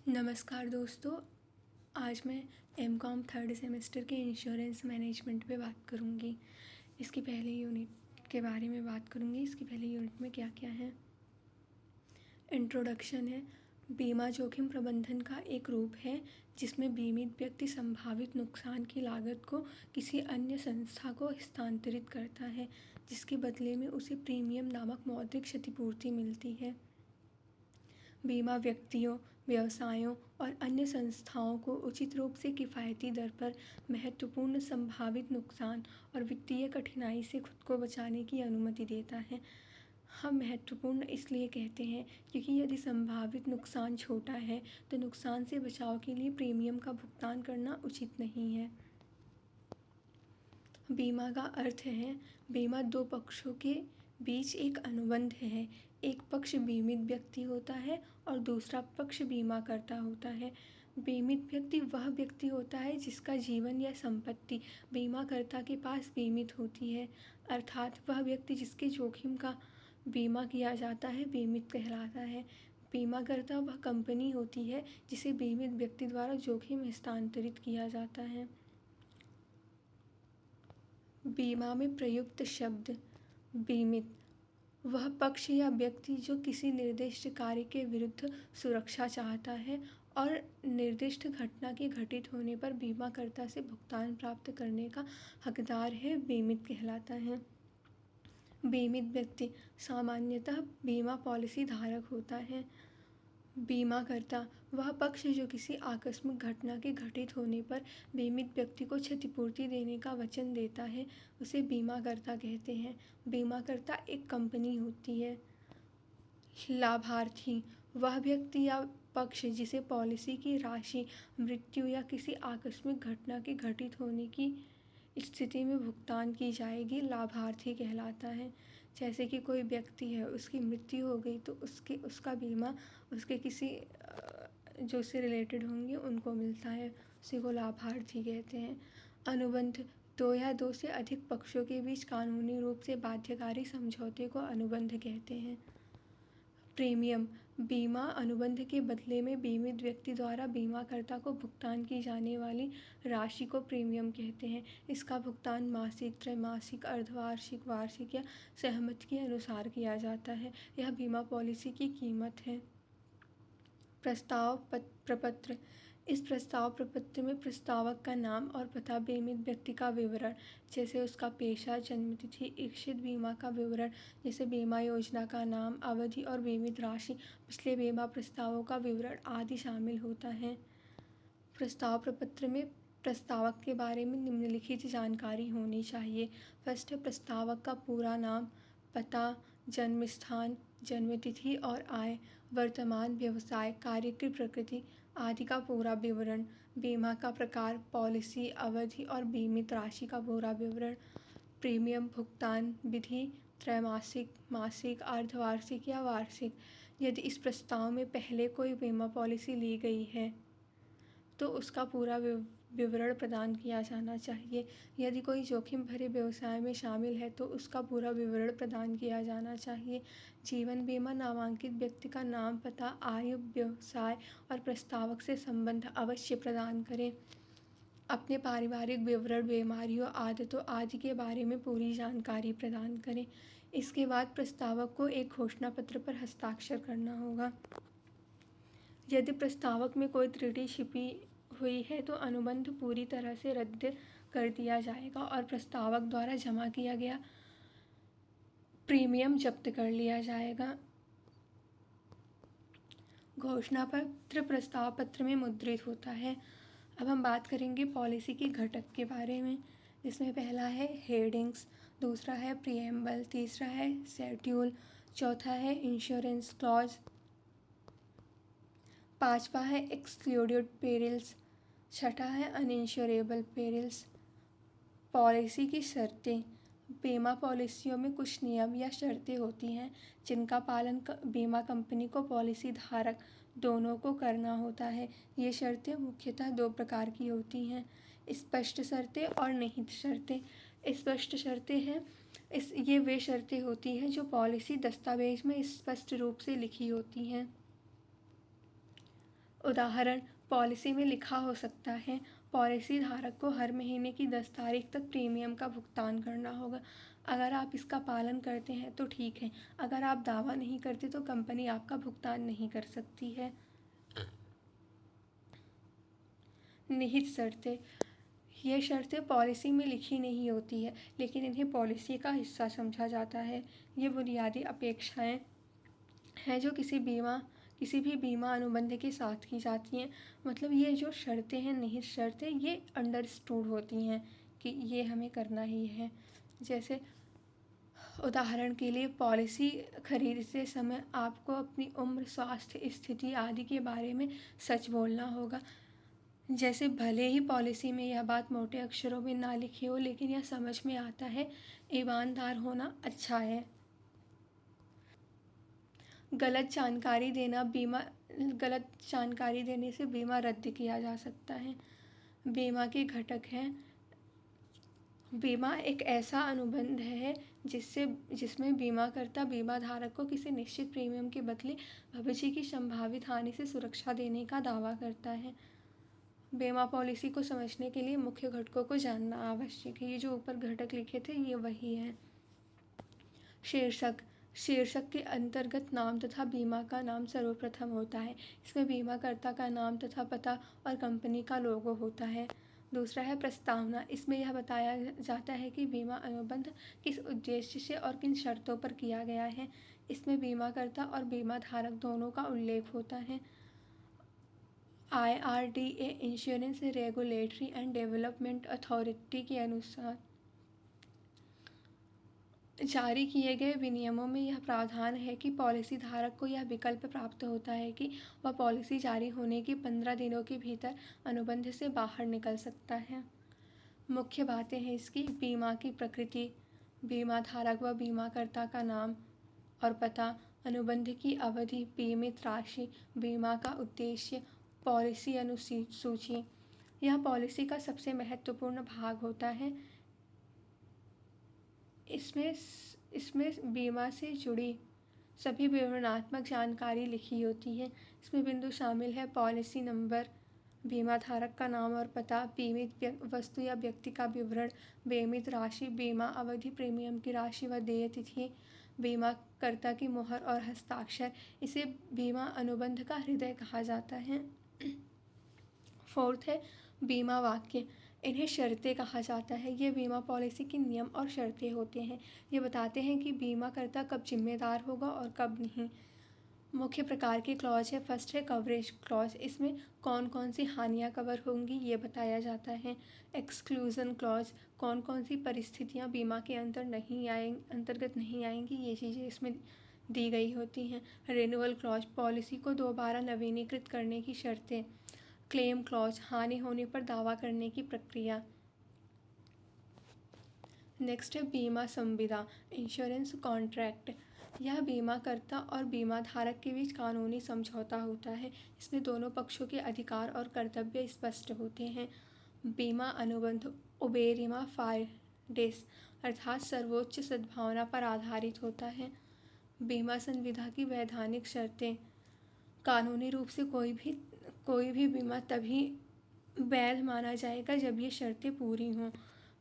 नमस्कार दोस्तों। आज मैं एमकॉम थर्ड सेमेस्टर के इंश्योरेंस मैनेजमेंट पे बात करूँगी। इसकी पहले यूनिट के बारे में बात करूँगी। इसकी पहले यूनिट में क्या क्या है। इंट्रोडक्शन है। बीमा जोखिम प्रबंधन का एक रूप है जिसमें बीमित व्यक्ति संभावित नुकसान की लागत को किसी अन्य संस्था को हस्तांतरित करता है, जिसके बदले में उसे प्रीमियम नामक मौद्रिक क्षतिपूर्ति मिलती है। बीमा व्यक्तियों, व्यवसायों और अन्य संस्थाओं को उचित रूप से किफ़ायती दर पर महत्वपूर्ण संभावित नुकसान और वित्तीय कठिनाई से खुद को बचाने की अनुमति देता है। हम महत्वपूर्ण इसलिए कहते हैं क्योंकि यदि संभावित नुकसान छोटा है तो नुकसान से बचाव के लिए प्रीमियम का भुगतान करना उचित नहीं है। बीमा का अर्थ है, बीमा दो पक्षों के बीच एक अनुबंध है। एक पक्ष बीमित व्यक्ति होता है और दूसरा पक्ष बीमाकर्ता होता है। बीमित व्यक्ति वह व्यक्ति होता है जिसका जीवन या संपत्ति बीमाकर्ता के पास बीमित होती है, अर्थात वह व्यक्ति जिसके जोखिम का बीमा किया जाता है बीमित कहलाता है। बीमाकर्ता वह कंपनी होती है जिसे बीमित व्यक्ति द्वारा जोखिम हस्तांतरित किया जाता है। बीमा में प्रयुक्त शब्द बीमित वह पक्ष या व्यक्ति जो किसी निर्दिष्ट कार्य के विरुद्ध सुरक्षा चाहता है और निर्दिष्ट घटना के घटित होने पर बीमाकर्ता से भुगतान प्राप्त करने का हकदार है, बीमित कहलाता है। बीमित व्यक्ति सामान्यतः बीमा पॉलिसी धारक होता है। बीमाकर्ता वह पक्ष जो किसी आकस्मिक घटना के घटित होने पर बीमित व्यक्ति को क्षतिपूर्ति देने का वचन देता है, उसे बीमाकर्ता कहते हैं। बीमाकर्ता एक कंपनी होती है। लाभार्थी वह व्यक्ति या पक्ष जिसे पॉलिसी की राशि मृत्यु या किसी आकस्मिक घटना के घटित होने की स्थिति में भुगतान की जाएगी, लाभार्थी कहलाता है। जैसे कि कोई व्यक्ति है, उसकी मृत्यु हो गई तो उसका बीमा उसके किसी जो उससे रिलेटेड होंगे उनको मिलता है, उसी को लाभार्थी कहते हैं। अनुबंध दो या दो से अधिक पक्षों के बीच कानूनी रूप से बाध्यकारी समझौते को अनुबंध कहते हैं। प्रीमियम बीमा अनुबंध के बदले में बीमित व्यक्ति द्वारा बीमाकर्ता को भुगतान की जाने वाली राशि को प्रीमियम कहते हैं। इसका भुगतान मासिक, त्रैमासिक, अर्धवार्षिक, वार्षिक या सहमति के अनुसार किया जाता है। यह बीमा पॉलिसी की कीमत है। प्रस्ताव प्रपत्र इस प्रस्ताव प्रपत्र में प्रस्तावक का नाम और पता, बीमित व्यक्ति का विवरण जैसे उसका पेशा, जन्मतिथि, इच्छित बीमा का विवरण जैसे बीमा योजना का नाम, अवधि और बीमित राशि, पिछले बीमा प्रस्तावों का विवरण आदि शामिल होता है। प्रस्ताव प्रपत्र में प्रस्तावक के बारे में निम्नलिखित जानकारी होनी चाहिए। फर्स्ट है प्रस्तावक का पूरा नाम, पता, जन्म स्थान, जन्मतिथि और आय, वर्तमान व्यवसाय, कार्य की प्रकृति आदि का पूरा विवरण, बीमा का प्रकार, पॉलिसी, अवधि और बीमित राशि का पूरा विवरण, प्रीमियम भुगतान विधि, त्रैमासिक, मासिक, अर्धवार्षिक या वार्षिक। यदि इस प्रस्ताव में पहले कोई बीमा पॉलिसी ली गई है तो उसका पूरा विवरण प्रदान किया जाना चाहिए। यदि कोई जोखिम भरे व्यवसाय में शामिल है तो उसका पूरा विवरण प्रदान किया जाना चाहिए। जीवन बीमा नामांकित व्यक्ति का नाम, पता, आयु, व्यवसाय और प्रस्तावक से संबंध अवश्य प्रदान करें। अपने पारिवारिक विवरण, बीमारियों, आदतों आदि के बारे में पूरी जानकारी प्रदान करें। इसके बाद प्रस्तावक को एक घोषणा पत्र पर हस्ताक्षर करना होगा। यदि प्रस्तावक में कोई त्रुटि छिपी हुई है तो अनुबंध पूरी तरह से रद्द कर दिया जाएगा और प्रस्तावक द्वारा जमा किया गया प्रीमियम जब्त कर लिया जाएगा। घोषणा पत्र प्रस्ताव पत्र में मुद्रित होता है। अब हम बात करेंगे पॉलिसी के घटक के बारे में, जिसमें पहला है हेडिंग्स, दूसरा है प्रीएम्बल, तीसरा है शेड्यूल, चौथा है इंश्योरेंस क्लॉज, पांचवा है एक्सक्लूडेड पेरिल्स, छठा है अनइंश्योरेबल पेरिल्स। पॉलिसी की शर्तें। बीमा पॉलिसियों में कुछ नियम या शर्तें होती हैं जिनका पालन बीमा कंपनी को पॉलिसी धारक दोनों को करना होता है। ये शर्तें मुख्यतः दो प्रकार की होती हैं, स्पष्ट शर्तें और निहित शर्तें। स्पष्ट शर्तें हैं ये वे शर्तें होती हैं जो पॉलिसी दस्तावेज में स्पष्ट रूप से लिखी होती हैं उदाहरण, पॉलिसी में लिखा हो सकता है, पॉलिसी धारक को हर महीने की 10 तारीख तक प्रीमियम का भुगतान करना होगा। अगर आप इसका पालन करते हैं तो ठीक है, अगर आप दावा नहीं करते तो कंपनी आपका भुगतान नहीं कर सकती है। निहित शर्तें। ये शर्तें पॉलिसी में लिखी नहीं होती है, लेकिन इन्हें पॉलिसी का हिस्सा समझा जाता है। ये बुनियादी अपेक्षाएं हैं जो किसी भी बीमा अनुबंध के साथ की जाती हैं। मतलब ये जो शर्तें हैं, निहित शर्तें, ये अंडरस्टूड होती हैं कि ये हमें करना ही है। जैसे उदाहरण के लिए, पॉलिसी खरीदते समय आपको अपनी उम्र, स्वास्थ्य स्थिति आदि के बारे में सच बोलना होगा। जैसे भले ही पॉलिसी में यह बात मोटे अक्षरों में ना लिखी हो, लेकिन यह समझ में आता है, ईमानदार होना अच्छा है। गलत जानकारी देने से बीमा रद्द किया जा सकता है। बीमा के घटक हैं। बीमा एक ऐसा अनुबंध है जिसमें बीमाकर्ता बीमा धारक को किसी निश्चित प्रीमियम के बदले भविष्य की संभावित हानि से सुरक्षा देने का दावा करता है। बीमा पॉलिसी को समझने के लिए मुख्य घटकों को जानना आवश्यक है। ये जो ऊपर घटक लिखे थे ये वही है। शीर्षक के अंतर्गत नाम तथा बीमा का नाम सर्वप्रथम होता है। इसमें बीमाकर्ता का नाम तथा पता और कंपनी का लोगो होता है। दूसरा है प्रस्तावना। इसमें यह बताया जाता है कि बीमा अनुबंध किस उद्देश्य से और किन शर्तों पर किया गया है। इसमें बीमाकर्ता और बीमा धारक दोनों का उल्लेख होता है। IRDA insurance regulatory and development authority के अनुसार जारी किए गए विनियमों में यह प्रावधान है कि पॉलिसी धारक को यह विकल्प प्राप्त होता है कि वह पॉलिसी जारी होने के 15 दिनों के भीतर अनुबंध से बाहर निकल सकता है। मुख्य बातें हैं इसकी। बीमा की प्रकृति, बीमा धारक व बीमाकर्ता का नाम और पता, अनुबंध की अवधि, बीमित राशि, बीमा का उद्देश्य, पॉलिसी अनुसूची। यह पॉलिसी का सबसे महत्वपूर्ण भाग होता है। इसमें बीमा से जुड़ी सभी विवरणात्मक जानकारी लिखी होती है। इसमें बिंदु शामिल है: पॉलिसी नंबर, बीमा धारक का नाम और पता, बीमित वस्तु या व्यक्ति का विवरण, बीमित राशि, बीमा अवधि, प्रीमियम की राशि व देय तिथि, बीमाकर्ता की मुहर और हस्ताक्षर। इसे बीमा अनुबंध का हृदय कहा जाता है। फोर्थ है बीमा वाक्य। इन्हें शर्तें कहा जाता है। ये बीमा पॉलिसी के नियम और शर्तें होते हैं। ये बताते हैं कि बीमाकर्ता कब जिम्मेदार होगा और कब नहीं। मुख्य प्रकार के क्लॉज है। फर्स्ट है कवरेज क्लॉज। इसमें कौन कौन सी हानियाँ कवर होंगी ये बताया जाता है। एक्सक्लूज़न क्लॉज, कौन कौन सी परिस्थितियाँ बीमा के अंतर्गत नहीं आएंगी, ये चीज़ें इसमें दी गई होती हैं। रिन्यूअल क्लॉज, पॉलिसी को दोबारा नवीनीकृत करने की शर्तें। क्लेम क्लॉज, हानि होने पर दावा करने की प्रक्रिया। नेक्स्ट है बीमा संविदा, इंश्योरेंस कॉन्ट्रैक्ट। यह बीमाकर्ता और बीमा धारक के बीच कानूनी समझौता होता है। इसमें दोनों पक्षों के अधिकार और कर्तव्य स्पष्ट होते हैं। बीमा अनुबंध उबेरिमा फाइडेस अर्थात सर्वोच्च सद्भावना पर आधारित होता है। बीमा संविदा की वैधानिक शर्तें। कानूनी रूप से कोई भी बीमा तभी वैध माना जाएगा जब ये शर्तें पूरी हों।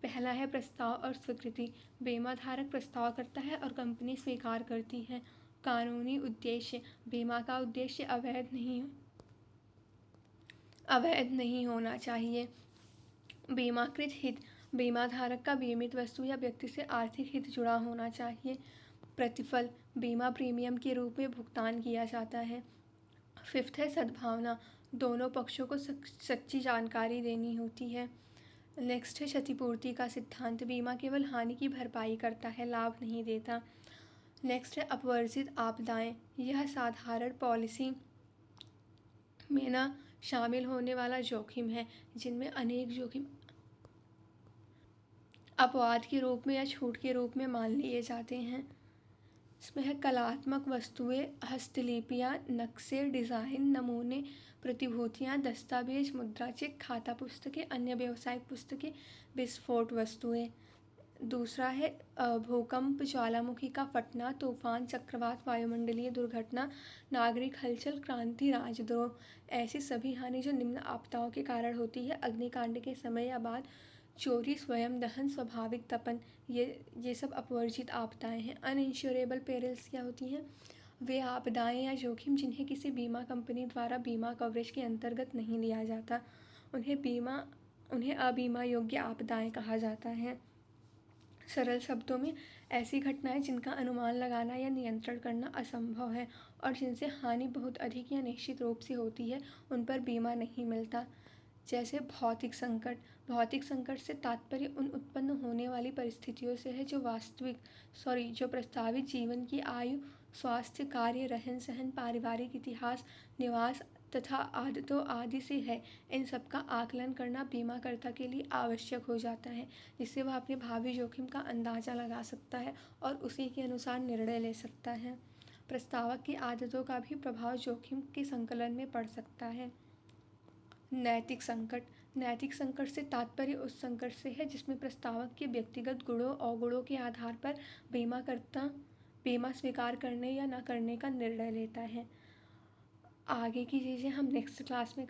पहला है प्रस्ताव और स्वीकृति। बीमा धारक प्रस्ताव करता है और कंपनी स्वीकार करती है। कानूनी उद्देश्य, बीमा का उद्देश्य अवैध नहीं होना चाहिए। बीमाकृत हित, बीमा धारक का बीमित वस्तु या व्यक्ति से आर्थिक हित जुड़ा होना चाहिए। प्रतिफल, बीमा प्रीमियम के रूप में भुगतान किया जाता है। फिफ्थ है सद्भावना, दोनों पक्षों को सच्ची जानकारी देनी होती है। नेक्स्ट है क्षतिपूर्ति का सिद्धांत, बीमा केवल हानि की भरपाई करता है, लाभ नहीं देता। नेक्स्ट है अपवर्जित आपदाएं, यह साधारण पॉलिसी में न शामिल होने वाला जोखिम है जिनमें अनेक जोखिम अपवाद के रूप में या छूट के रूप में मान लिए जाते हैं। इसमें है कलात्मक वस्तुएं, हस्तलिपियाँ, नक्शे, डिज़ाइन, नमूने, प्रतिभूतियाँ, दस्तावेज, मुद्रा चेक, खाता पुस्तकें, अन्य व्यावसायिक पुस्तकें, विस्फोट वस्तुएं। दूसरा है भूकंप, ज्वालामुखी का फटना, तूफान, चक्रवात, वायुमंडलीय दुर्घटना, नागरिक हलचल, क्रांति, राजद्रोह। ऐसी सभी हानि जो निम्न आपदाओं के कारण होती है, अग्निकांड के समय या बाद, चोरी, स्वयं दहन, स्वाभाविक तपन, ये सब अपवर्जित आपदाएं हैं। अनइंश्योरेबल पेरिल्स क्या होती हैं? वे आपदाएं या जोखिम जिन्हें किसी बीमा कंपनी द्वारा बीमा कवरेज के अंतर्गत नहीं लिया जाता, उन्हें अबीमा योग्य आपदाएं कहा जाता है। सरल शब्दों में, ऐसी घटनाएं जिनका अनुमान लगाना या नियंत्रण करना असंभव है और जिनसे हानि बहुत अधिक या निश्चित रूप से होती है, उन पर बीमा नहीं मिलता। जैसे भौतिक संकट। भौतिक संकट से तात्पर्य उन उत्पन्न होने वाली परिस्थितियों से है जो प्रस्तावित जीवन की आयु, स्वास्थ्य, कार्य, रहन सहन, पारिवारिक इतिहास, निवास तथा आदतों आदि से है। इन सब का आकलन करना बीमाकर्ता के लिए आवश्यक हो जाता है, जिससे वह अपने भावी जोखिम का अंदाज़ा लगा सकता है और उसी के अनुसार निर्णय ले सकता है। प्रस्तावक की आदतों का भी प्रभाव जोखिम के संकलन में पड़ सकता है। नैतिक संकट। नैतिक संकट से तात्पर्य उस संकट से है जिसमें प्रस्तावक के व्यक्तिगत गुणों अवगुणों के आधार पर बीमाकर्ता बीमा स्वीकार करने या न करने का निर्णय लेता है। आगे की चीज़ें हम नेक्स्ट क्लास में